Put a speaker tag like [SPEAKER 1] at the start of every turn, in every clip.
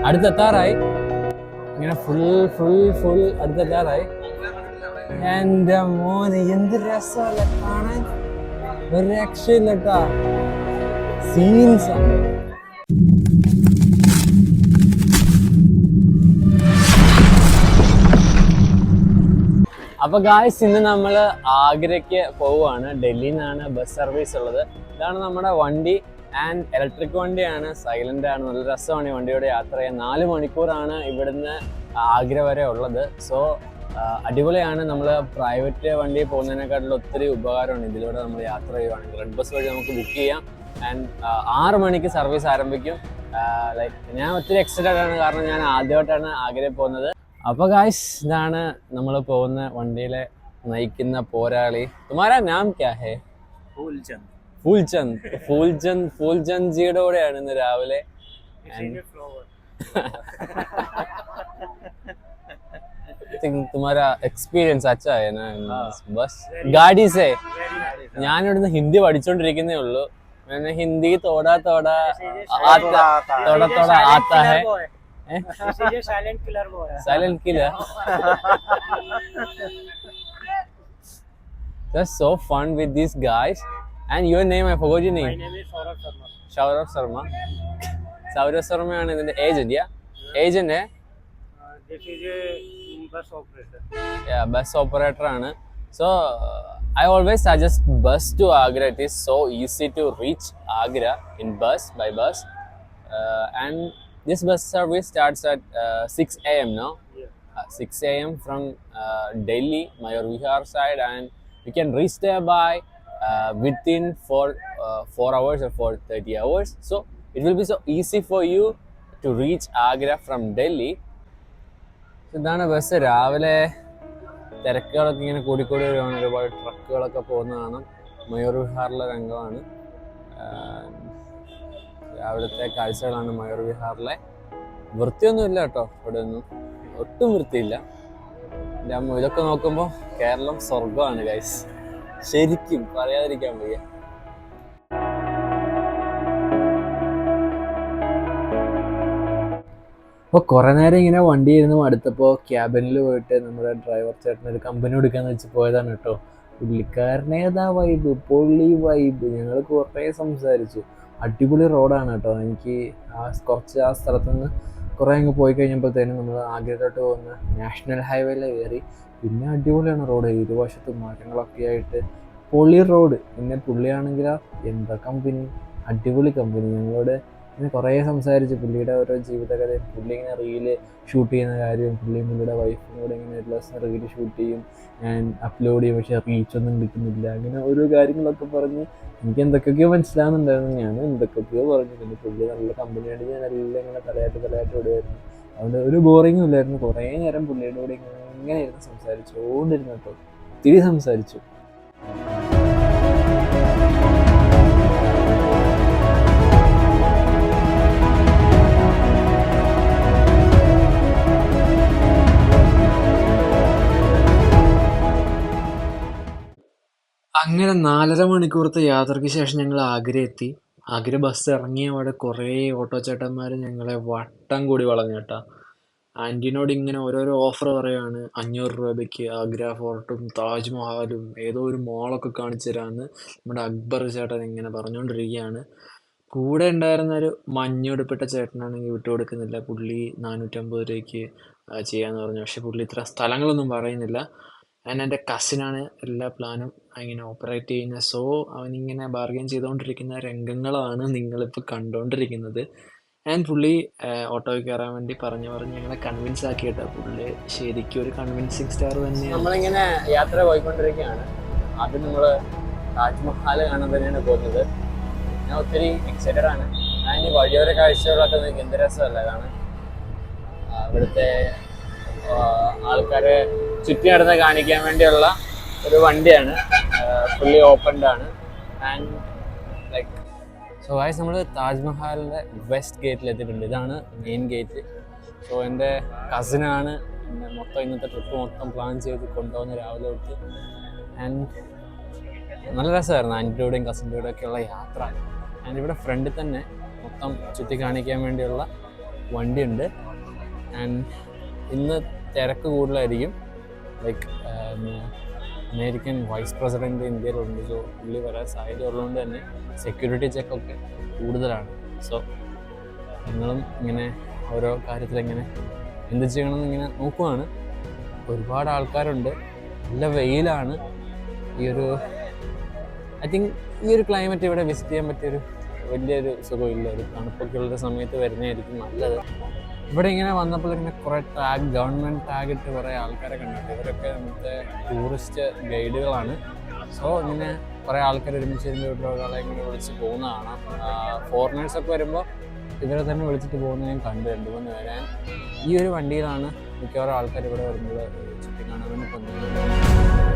[SPEAKER 1] അടുത്തെത്താറായി. ഇങ്ങനെ full full full അടുത്തെത്താറായി. എൻ്റെ മോന് എന്ത് രസമല്ല കാണാൻ, ഒരു രക്ഷയില്ല കേട്ടാ, സീൻസ് ആണ്. അപ്പൊ ഗായ്സ്, ഇന്ന് നമ്മൾ ആഗ്രയ്ക്ക് പോവുകയാണ്. ഡൽഹിയിൽ നിന്നാണ് ബസ് സർവീസ് ഉള്ളത്. ഇതാണ് നമ്മുടെ വണ്ടി. ആൻഡ് ഇലക്ട്രിക് വണ്ടിയാണ്, സൈലന്റ് ആണ്, നല്ല രസമാണ് ഈ വണ്ടിയോടെ യാത്ര ചെയ്യാൻ. 4 മണിക്കൂറാണ് ഇവിടുന്ന് ആഗ്ര വരെ ഉള്ളത്. സോ അടിപൊളിയാണ്. നമ്മൾ പ്രൈവറ്റ് വണ്ടി പോകുന്നതിനെക്കാട്ടിലും ഒത്തിരി ഉപകാരമാണ് ഇതിലൂടെ നമ്മൾ യാത്ര ചെയ്യുവാണെങ്കിൽ. റെഡ് ബസ് വഴി നമുക്ക് ബുക്ക് ചെയ്യാം. ആൻഡ് 6 മണിക്ക് സർവീസ് ആരംഭിക്കും. ഞാൻ ഒത്തിരി എക്സൈറ്റഡ് ആണ്, കാരണം ഞാൻ ആദ്യമായിട്ടാണ് ആഗ്രയിൽ പോകുന്നത്. അപ്പൊ ഗായ്സ്, ഇതാണ് നമ്മൾ പോകുന്ന വണ്ടിയിലെ നയിക്കുന്ന പോരാളി. തുമാരാ നാം ക്യാ ഹേ? ഫൂൽചന്ദ് ജിയുടെ കൂടെയാണ് ഇന്ന് രാവിലെ. तुम्हारा एक्सपीरियंस अच्छा है ना बस गाड़ी से? ഞാൻ ഇവിടുന്ന് ഹിന്ദി പഠിച്ചോണ്ടിരിക്കുന്നേ ഉള്ളൂ. ഹിന്ദി തോടാ ആത്താ ഹൈ. Silent killer. That's so fun with these guys. And your name, I forgot your name.
[SPEAKER 2] My name is Saurav Sharma.
[SPEAKER 1] Saurav Sharma ആണ് ഇതിന്റെ agent. Agent
[SPEAKER 2] This is a bus operator.
[SPEAKER 1] Yeah, bus operator ആണ്. So I always suggest bus to Agra. It is so easy to reach Agra in by bus. And this bus service starts at 6 a.m. now.
[SPEAKER 2] Yeah.
[SPEAKER 1] 6 a.m. from Delhi, Mayur Vihar side, and you can reach there by within 4 hours or 4:30 hours. So it will be so easy for you to reach Agra from Delhi. ഇതാണ് bus. രാവിലെ തിരക്കുകളൊക്കെ ഇങ്ങനെ കൂടിക്കൂടി വരുവാണ്. ഒരുപാട് ട്രക്കുകളൊക്കെ പോകുന്നതാണ്. മയൂർ വിഹാറിലെ രംഗമാണ്. രാവിലത്തെ കാഴ്ചകളാണ് മയൂർ വിഹാറിലെ. വൃത്തിയൊന്നുമില്ല കേട്ടോ, ഇവിടെ ഒന്നും ഒട്ടും വൃത്തിയില്ല. എൻ്റെ അമ്മ, ഇതൊക്കെ നോക്കുമ്പോൾ കേരളം സ്വർഗമാണ് ഗൈസ്, ശരിക്കും പറയാതിരിക്കാൻ വയ്യ. അപ്പോൾ കുറേ നേരം ഇങ്ങനെ വണ്ടി ഇരുന്ന് മടുത്തപ്പോൾ ക്യാബിനിൽ പോയിട്ട് നമ്മുടെ ഡ്രൈവർ ചേട്ടനൊരു കമ്പനി കൊടുക്കാന്ന് വെച്ച് പോയതാണ് കേട്ടോ. പുള്ളിക്കാരനേതാ വൈബ്, പൊള്ളി വൈബ്. ഞങ്ങൾ കുറേ സംസാരിച്ചു. അടിപൊളി റോഡാണ് കേട്ടോ. എനിക്ക് കുറച്ച് ആ സ്ഥലത്തു നിന്ന് കുറേ അങ്ങ് പോയി കഴിഞ്ഞപ്പോഴത്തേനും നമ്മൾ ആഗ്രയിലോട്ട് പോകുന്ന നാഷണൽ ഹൈവേയിൽ കയറി. പിന്നെ അടിപൊളിയാണ് റോഡ്, ഇരുവശത്തും മരങ്ങളൊക്കെ ആയിട്ട് പൊള്ളി റോഡ്. പിന്നെ പുള്ളിയാണെങ്കിൽ എന്താ കമ്പനി, അടിപൊളി കമ്പനി. ഞങ്ങളോട് ഇങ്ങനെ കുറേ സംസാരിച്ചു പുള്ളിയുടെ ഓരോ ജീവിതകഥയും. പുള്ളി ഇങ്ങനെ റീല് ഷൂട്ട് ചെയ്യുന്ന കാര്യം, പുള്ളിയുടെ വൈഫും കൂടെ ഇങ്ങനെ ഒരു ദിവസം റീല് ഷൂട്ട് ചെയ്യും, ഞാൻ അപ്ലോഡ് ചെയ്യും, പക്ഷേ റീച്ചൊന്നും കിട്ടുന്നില്ല, അങ്ങനെ ഓരോ കാര്യങ്ങളൊക്കെ പറഞ്ഞ് എനിക്ക് എന്തൊക്കെയൊക്കെയോ മനസ്സിലാകുന്നുണ്ടായിരുന്നു. ഞാൻ എന്തൊക്കെയൊക്കെയോ പറഞ്ഞു. പിന്നെ പുള്ളി നല്ല കമ്പനിയായിട്ട് ഞാൻ എല്ലാം ഇങ്ങനെ തലയായിട്ട് ഓടുമായിരുന്നു. അതുകൊണ്ട് ഒരു ബോറിങ്ങും ഇല്ലായിരുന്നു. കുറേ നേരം പുള്ളിയുടെ കൂടെ ഇങ്ങനെ ഇരുന്ന് സംസാരിച്ചുകൊണ്ടിരുന്നു കേട്ടോ. ഒത്തിരി സംസാരിച്ചു. അങ്ങനെ 4.5 മണിക്കൂറത്തെ യാത്രയ്ക്ക് ശേഷം ഞങ്ങൾ ആഗ്ര എത്തി. ആഗ്ര ബസ് ഇറങ്ങിയ അവിടെ കുറേ ഓട്ടോ ചേട്ടന്മാർ ഞങ്ങളെ വട്ടം കൂടി വളഞ്ഞു കേട്ടോ. ആൻറ്റീനോട് ഇങ്ങനെ ഓരോരോ ഓഫർ പറയുകയാണ്. 500 രൂപയ്ക്ക് ആഗ്ര ഫോർട്ടും താജ്മഹലും ഏതോ ഒരു മോളൊക്കെ കാണിച്ചു തരാമെന്ന് നമ്മുടെ അക്ബർ ചേട്ടൻ ഇങ്ങനെ പറഞ്ഞുകൊണ്ടിരിക്കുകയാണ്. കൂടെ ഉണ്ടായിരുന്ന ഒരു മഞ്ഞുടുപ്പിട്ട ചേട്ടനാണെങ്കിൽ വിട്ടുകൊടുക്കുന്നില്ല. പുള്ളി 450 രൂപയ്ക്ക് ചെയ്യാമെന്ന് പറഞ്ഞു. പക്ഷെ പുള്ളി ഇത്ര സ്ഥലങ്ങളൊന്നും പറയുന്നില്ല. എൻ്റെ കസിനാണ് എല്ലാ പ്ലാനും ഇങ്ങനെ ഓപ്പറേറ്റ് ചെയ്യുന്നത്. സോ അവനിങ്ങനെ ബാർഗെയിൻ ചെയ്തുകൊണ്ടിരിക്കുന്ന രംഗങ്ങളാണ് നിങ്ങളിപ്പോൾ കണ്ടുകൊണ്ടിരിക്കുന്നത്. ആൻഡ് പുള്ളി ഓട്ടോയിൽ കയറാൻ വേണ്ടി പറഞ്ഞ് ഞങ്ങളെ കൺവിൻസ് ആക്കി കേട്ടോ. പുള്ളി ശരിക്കും ഒരു കൺവിൻസിങ് സ്റ്റാർ തന്നെയാണ്. നമ്മളിങ്ങനെ യാത്ര പോയിക്കൊണ്ടിരിക്കുകയാണ്. ആദ്യം നമ്മൾ താജ്മഹൽ കാണാൻ തന്നെയാണ് പോകുന്നത്. ഞാൻ ഒത്തിരി എക്സൈറ്റഡ് ആണ്. ഞാൻ ഈ വഴിയോര കാഴ്ചകളൊക്കെ നിങ്ങൾക്ക് എന്ത് രസമല്ല കാണാൻ. ഇവിടുത്തെ ആൾക്കാരെ ചുറ്റി നടന്ന് കാണിക്കാൻ വേണ്ടിയുള്ള ഒരു വണ്ടിയാണ്. ഫുള്ളി ഓപ്പൺഡ് ആണ്. ആൻഡ് ലൈക്ക് സോ ഗൈസ്, നമ്മൾ താജ്മഹലിൻ്റെ വെസ്റ്റ് ഗേറ്റിൽ എത്തിയിട്ടുണ്ട്. ഇതാണ് മെയിൻ ഗേറ്റ്. സോ എൻ്റെ കസിനാണ് എന്നെ ഇന്നത്തെ ട്രിപ്പ് മൊത്തം പ്ലാൻ ചെയ്ത് കൊണ്ടുപോകുന്ന രാവിലെ തൊട്ട്. ആൻഡ് നല്ല രസമായിരുന്നു ആൻറ്റിയുടെ കൂടെയും കസിൻ്റെ കൂടെയൊക്കെയുള്ള യാത്ര. ആൻഡ് ഇവിടെ ഫ്രണ്ടിൽ തന്നെ മൊത്തം ചുറ്റി കാണിക്കാൻ വേണ്ടിയുള്ള
[SPEAKER 3] വണ്ടിയുണ്ട്. ആൻഡ് ഇന്ന് തിരക്ക് കൂടുതലായിരിക്കും. ലൈക്ക് അമേരിക്കൻ വൈസ് പ്രസിഡൻറ്റ് ഇന്ത്യയിലുണ്ട്. സോ പുള്ളി വരാൻ സാധ്യത ഉള്ളതുകൊണ്ട് തന്നെ സെക്യൂരിറ്റി ചെക്കൊക്കെ കൂടുതലാണ്. സോ ഞങ്ങളും ഇങ്ങനെ ഓരോ കാര്യത്തിലിങ്ങനെ എന്ത് ചെയ്യണമെന്ന് ഇങ്ങനെ നോക്കുവാണ്. ഒരുപാട് ആൾക്കാരുണ്ട്, നല്ല വെയിലാണ്. ഐ തിങ്ക് ഈ ഒരു ക്ലൈമറ്റ് ഇവിടെ വിസിറ്റ് ചെയ്യാൻ പറ്റിയൊരു വലിയൊരു സുഖമില്ല. ഒരു തണുപ്പൊക്കെ ഉള്ളൊരു സമയത്ത് വരുന്നതായിരിക്കും നല്ലത്. ഇവിടെ ഇങ്ങനെ വന്നപ്പോൾ ഇങ്ങനെ കുറേ ഗവൺമെൻറ് ടാഗ് ഇട്ട് കുറേ ആൾക്കാരെ കണ്ടിട്ട്, ഇവരൊക്കെ നമ്മുടെ ടൂറിസ്റ്റ് ഗൈഡുകളാണ്. സോ ഇങ്ങനെ കുറേ ആൾക്കാർ ഒരുമിച്ച് വരുമ്പോൾ ഒരാളെ ഇങ്ങനെ വിളിച്ച് പോകുന്നതാണ്. ഫോറിനേഴ്സൊക്കെ വരുമ്പോൾ ഇവരെ തന്നെ വിളിച്ചിട്ട് പോകുന്നത് ഞാൻ കണ്ടു 2-3 പേരെ. ഈ ഒരു വണ്ടിയിലാണ് മിക്കവാറും ആൾക്കാർ ഇവിടെ വരുമ്പോൾ ചുറ്റി കാണാൻ വേണ്ടി പോകുന്നത്.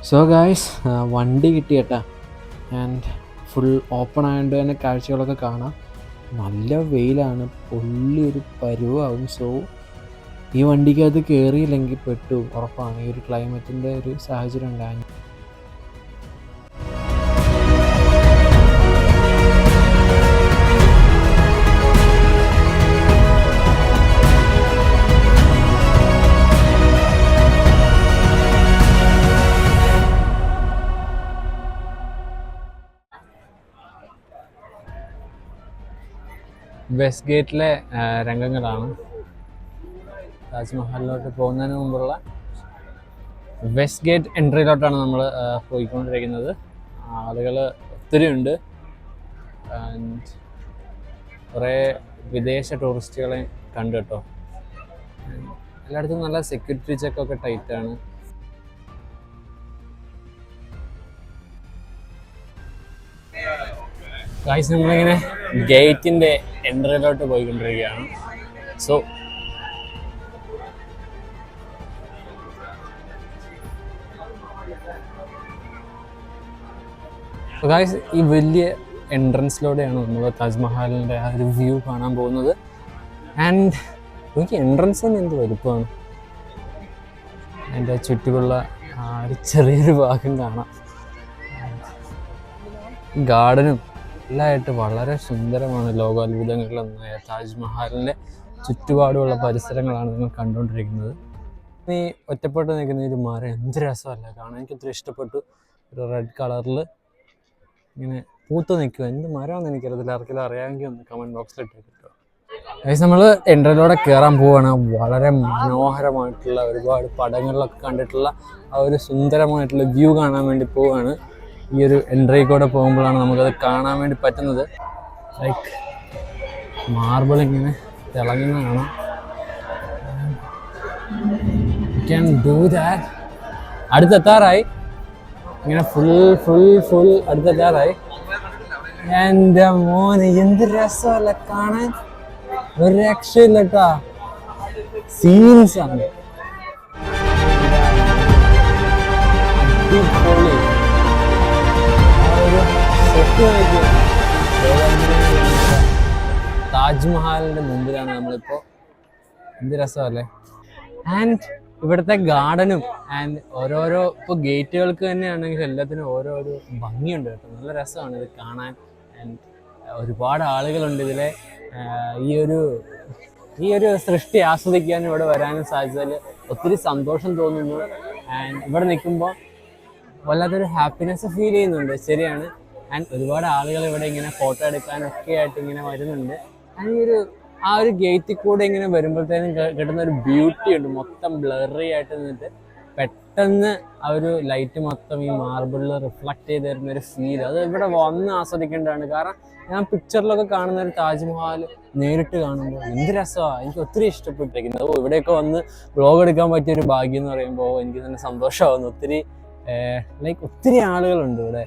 [SPEAKER 1] സോ ഗായ്സ്, വണ്ടി കിട്ടി കേട്ടാ. ആൻഡ് ഫുൾ ഓപ്പൺ ആയതുകൊണ്ട് തന്നെ കാഴ്ചകളൊക്കെ കാണാം. നല്ല വെയിലാണ്, പൊള്ളിയൊരു പരുവാകും. സോ ഈ വണ്ടിക്കകത്ത് കയറിയില്ലെങ്കിൽ പെട്ടു ഉറപ്പാണ്. ഈ ഒരു ക്ലൈമറ്റിൻ്റെ ഒരു സാഹചര്യം ഉണ്ടായി.
[SPEAKER 3] വെസ്റ്റ് ഗേറ്റിലെ രംഗങ്ങളാണ്. താജ്മഹലിലോട്ട് പോകുന്നതിന് മുമ്പുള്ള വെസ്റ്റ് ഗേറ്റ് എൻട്രിയിലോട്ടാണ് നമ്മൾ പോയിക്കൊണ്ടിരിക്കുന്നത്. ആളുകൾ ഒത്തിരി ഉണ്ട്. ആൻഡ് കുറേ വിദേശ ടൂറിസ്റ്റുകളെ കണ്ടു കേട്ടോ. എല്ലായിടത്തും നല്ല സെക്യൂരിറ്റി ചെക്കൊക്കെ ടൈറ്റാണ്. ഗൈസ്, നമ്മളിങ്ങനെ ഗേറ്റിൻ്റെ എൻട്രിയിലോട്ട് പോയിക്കൊണ്ടിരിക്കുകയാണ്. സോ ഗൈസ്, ഈ വലിയ എൻട്രൻസിലൂടെയാണ് നമ്മൾ താജ്മഹലിൻ്റെ ആ ഒരു വ്യൂ കാണാൻ പോകുന്നത്. ആൻഡ് എനിക്ക് എൻട്രൻസ് തന്നെ എന്ത് വലുപ്പമാണ്. അതിൻ്റെ ചുറ്റുമുള്ള ആ ഒരു ചെറിയൊരു ഭാഗം കാണാം. ഗാർഡനും എല്ലാമായിട്ട് വളരെ സുന്ദരമാണ്. ലോകാത്ഭുതങ്ങളിലൊന്നായ താജ്മഹലിൻ്റെ ചുറ്റുപാടുമുള്ള പരിസരങ്ങളാണ് നിങ്ങൾ കണ്ടുകൊണ്ടിരിക്കുന്നത്. ഈ ഒറ്റപ്പെട്ട് നിൽക്കുന്ന ഒരു മരം എന്ത് രസമല്ല കാണാൻ. എനിക്ക് ഒത്തിരി ഇഷ്ടപ്പെട്ടു. ഒരു റെഡ് കളറിൽ ഇങ്ങനെ പൂത്ത് നിൽക്കുക. എന്ത് മരമാണെന്ന് എനിക്കറിയത്തില്ല. ആർക്കെങ്കിലും അറിയാമെങ്കിൽ ഒന്ന് കമൻറ്റ് ബോക്സിൽ ഇട്ടിട്ടോ. നമ്മൾ എൻട്രിയിലൂടെ കയറാൻ പോവുകയാണ്. വളരെ മനോഹരമായിട്ടുള്ള ഒരുപാട് പടങ്ങളിലൊക്കെ കണ്ടിട്ടുള്ള ആ ഒരു സുന്ദരമായിട്ടുള്ള വ്യൂ കാണാൻ വേണ്ടി പോവുകയാണ്. ഈ ഒരു എൻട്രി കൂടെ പോകുമ്പോഴാണ് നമുക്കത് കാണാൻ വേണ്ടി പറ്റുന്നത്. ലൈക്ക് മാർബിൾ ഇങ്ങനെ തിളങ്ങുന്ന കാണാം. Can do that. അടുത്തെത്താറായി. ഇങ്ങനെ ഫുൾ അടുത്തെത്താറായി. എൻ്റെ മോനെ എന്ത് രസമല്ല കാണാൻ. ഒരു രക്ഷയില്ല കേട്ടാ. സീൻസ് ആണ്. താജ്മഹലിന്റെ മുമ്പിലാണ് നമ്മളിപ്പോ. എന്ത് രസമല്ലേ. ആൻഡ് ഇവിടുത്തെ ഗാർഡനും ആൻഡ് ഓരോരോ ഇപ്പോൾ ഗേറ്റുകൾക്ക് തന്നെയാണെങ്കിൽ എല്ലാത്തിനും ഓരോരോ ഭംഗിയുണ്ട് കേട്ടോ. നല്ല രസമാണ് ഇത് കാണാൻ. ആൻഡ് ഒരുപാട് ആളുകളുണ്ട് ഇതിലെ. ഈ ഒരു സൃഷ്ടി ആസ്വദിക്കാനും ഇവിടെ വരാനും സാധിച്ചതിൽ ഒത്തിരി സന്തോഷം തോന്നുന്നു. ആൻഡ് ഇവിടെ നിൽക്കുമ്പോൾ വല്ലാത്തൊരു ഹാപ്പിനെസ് ഫീൽ ചെയ്യുന്നുണ്ട്. ശരിയാണ്. ആൻഡ് ഒരുപാട് ആളുകൾ ഇവിടെ ഇങ്ങനെ ഫോട്ടോ എടുക്കാനൊക്കെ ആയിട്ട് ഇങ്ങനെ വരുന്നുണ്ട്. ആൻഡ് ആ ഒരു ഗേറ്റിൽ കൂടെ ഇങ്ങനെ വരുമ്പോഴത്തേനും കിട്ടുന്ന ഒരു ബ്യൂട്ടി ഉണ്ട്. മൊത്തം ബ്ലറി ആയിട്ട് നിന്നിട്ട് പെട്ടെന്ന് ആ ഒരു ലൈറ്റ് മൊത്തം ഈ മാർബിളിൽ റിഫ്ലക്ട് ചെയ്ത് തരുന്ന ഒരു ഫീൽ, അത് ഇവിടെ വന്ന് ആസ്വദിക്കേണ്ടതാണ്. കാരണം ഞാൻ പിക്ചറിലൊക്കെ കാണുന്ന ഒരു താജ്മഹൽ നേരിട്ട് കാണുമ്പോൾ എന്ത് രസമാണ്. എനിക്ക് ഒത്തിരി ഇഷ്ടപ്പെട്ടിരിക്കുന്നത്. ഇവിടെയൊക്കെ വന്ന് വ്ലോഗ് എടുക്കാൻ പറ്റിയൊരു ഭാഗ്യം എന്ന് പറയുമ്പോൾ എനിക്ക് തന്നെ സന്തോഷമാകുന്നു. ഒത്തിരി ആളുകളുണ്ട് ഇവിടെ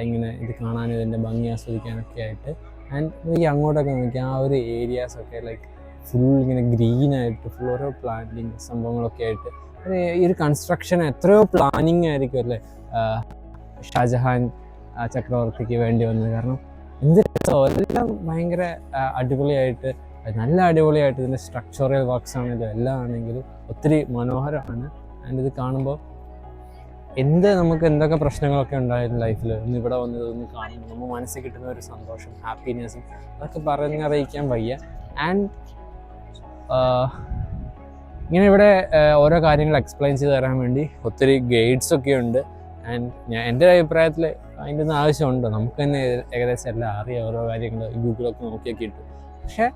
[SPEAKER 3] ഇങ്ങനെ ഇത് കാണാനും ഇതിൻ്റെ ഭംഗി ആസ്വദിക്കാനൊക്കെ ആയിട്ട്. ആൻഡ് ഈ അങ്ങോട്ടൊക്കെ നോക്കി ആ ഒരു ഏരിയാസൊക്കെ ഫുൾ ഇങ്ങനെ ഗ്രീനായിട്ട് ഫുൾ ഓരോ പ്ലാന്റിങ് സംഭവങ്ങളൊക്കെ ആയിട്ട് ഈ ഒരു കൺസ്ട്രക്ഷൻ എത്രയോ പ്ലാനിങ് ആയിരിക്കും അല്ലേ ഷാജഹാൻ ചക്രവർത്തിക്ക് വേണ്ടി വന്നത്. കാരണം എന്ത് രസം, എല്ലാം ഭയങ്കര അടിപൊളിയായിട്ട്, നല്ല അടിപൊളിയായിട്ട് ഇതിൻ്റെ സ്ട്രക്ചറൽ വർക്ക്സ് ആണെങ്കിലും എല്ലാം ആണെങ്കിലും ഒത്തിരി മനോഹരമാണ്. ആൻഡ് ഇത് കാണുമ്പോൾ നമുക്ക് എന്തൊക്കെ പ്രശ്നങ്ങളൊക്കെ ഉണ്ടായിരുന്നു ലൈഫിൽ, ഇന്ന് ഇവിടെ വന്നത് ഒന്ന് കാണുമ്പോൾ നമ്മൾ മനസ്സിൽ കിട്ടുന്ന ഒരു സന്തോഷം, ഹാപ്പിനെസ്സും അതൊക്കെ പറഞ്ഞറിയിക്കാൻ വയ്യ. ആൻഡ് ഇങ്ങനെ ഇവിടെ ഓരോ കാര്യങ്ങൾ എക്സ്പ്ലെയിൻ ചെയ്ത് തരാൻ വേണ്ടി ഒത്തിരി ഗൈഡ്സൊക്കെ ഉണ്ട്. ആൻഡ് എൻ്റെ അഭിപ്രായത്തിൽ അതിൻ്റെ ഒന്നും ആവശ്യമുണ്ട്, നമുക്ക് തന്നെ ഏകദേശം എല്ലാം അറിയാം, ഓരോ കാര്യങ്ങൾ ഗൂഗിളൊക്കെ നോക്കിയൊക്കെ ഇട്ടു. പക്ഷേ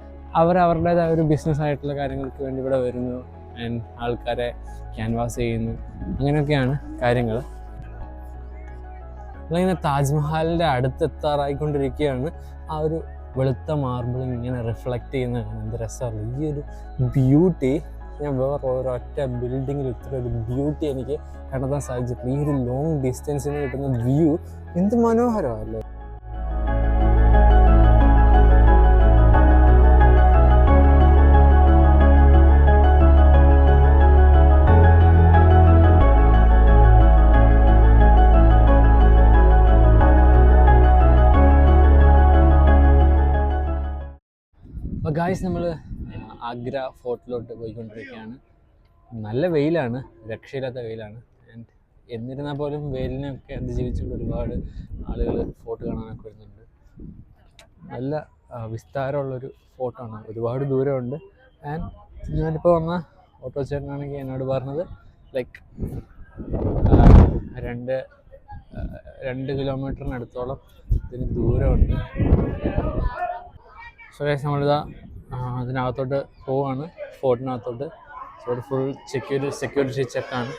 [SPEAKER 3] അവരുടേതായ ഒരു ബിസിനസ് ആയിട്ടുള്ള കാര്യങ്ങൾക്ക് വേണ്ടി ഇവിടെ വരുന്നു, ആൻഡ് ആൾക്കാരെ ക്യാൻവാസ് ചെയ്യുന്നു, അങ്ങനെയൊക്കെയാണ് കാര്യങ്ങൾ. നമ്മളിങ്ങനെ താജ്മഹലിൻ്റെ അടുത്തെത്താറായിക്കൊണ്ടിരിക്കുകയാണ്. ആ ഒരു വെളുത്ത മാർബിൾ ഇങ്ങനെ റിഫ്ലക്റ്റ് ചെയ്യുന്നതാണ് എന്ത് രസമല്ല. ഈ ഒരു ബ്യൂട്ടി ഞാൻ വേറെ ഒരൊറ്റ ബിൽഡിങ്ങിൽ ഇത്ര ഒരു ബ്യൂട്ടി എനിക്ക് കണ്ടെത്താൻ സാധിച്ചിട്ടില്ല. ഈ ഒരു ലോങ് ഡിസ്റ്റൻസിന് കിട്ടുന്ന വ്യൂ എന്ത് മനോഹരമല്ലേ. അപ്പോൾ ഗായ്സ്, നമ്മൾ ആഗ്ര ഫോർട്ടിലോട്ട് പോയിക്കൊണ്ടിരിക്കുകയാണ്. നല്ല വെയിലാണ്, രക്ഷയില്ലാത്ത വെയിലാണ്. ആൻഡ് എന്നിരുന്നാൽ പോലും വെയിലിനെയൊക്കെ അതിജീവിച്ചുകൊണ്ട് ഒരുപാട് ആളുകൾ ഫോർട്ട് കാണാനൊക്കെ വരുന്നുണ്ട്. നല്ല വിസ്താരമുള്ളൊരു ഫോർട്ടാണ്, ഒരുപാട് ദൂരമുണ്ട്. ആൻഡ് ഞാനിപ്പോൾ വന്ന ഓട്ടോ ചേട്ടനാണെങ്കിൽ എന്നോട് പറഞ്ഞത് ലൈക്ക് 2 കിലോമീറ്ററിനടുത്തോളം ഇതിന് ദൂരമുണ്ട്. സോ ഗൈസ്, നമ്മളിതാ അതിനകത്തോട്ട് പോവാണ്, ഫോർട്ടിനകത്തോട്ട്. സോ ഇവിടെ ഫുൾ സെക്യൂരിറ്റി ചെക്കാണ്.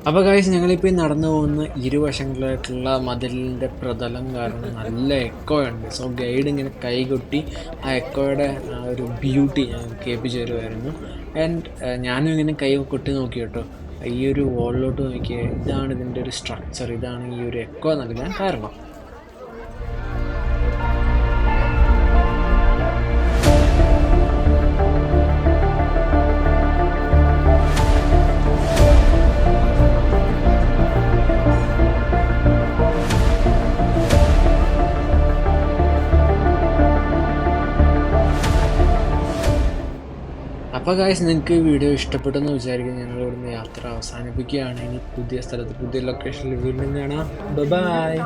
[SPEAKER 1] അപ്പോൾ ഗൈസ്, ഞങ്ങളിപ്പോൾ ഈ നടന്നു പോകുന്ന ഇരുവശങ്ങളിലായിട്ടുള്ള മതിലിൻ്റെ പ്രതലം കാരണം നല്ല എക്കോ ഉണ്ട്. സോ ഗൈഡ് ഇങ്ങനെ കൈകൊട്ടി ആ എക്കോയുടെ ആ ഒരു ബ്യൂട്ടി ഞാൻ കേൾപ്പിച്ചു തരുമായിരുന്നു. ആൻഡ് ഞാനും ഇങ്ങനെ കൈ കൊട്ടി നോക്കി കേട്ടോ. ഈ ഒരു വോളിലോട്ട് നോക്കിയാൽ ഇതാണ് ഇതിൻ്റെ ഒരു സ്ട്രക്ചർ, ഇതാണ് ഈ ഒരു എക്കോ നൽകാൻ കാരണം. അപ്പോൾ ഗൈസ്, നിങ്ങൾക്ക് ഈ വീഡിയോ ഇഷ്ടപ്പെട്ടെന്ന് വിചാരിക്കുന്നു. ഞങ്ങൾ ഇവിടുന്ന് യാത്ര അവസാനിപ്പിക്കുകയാണ്. ഇനി പുതിയ സ്ഥലത്ത് പുതിയ ലൊക്കേഷനിൽ വീണ്ടും കാണാം. ബൈ.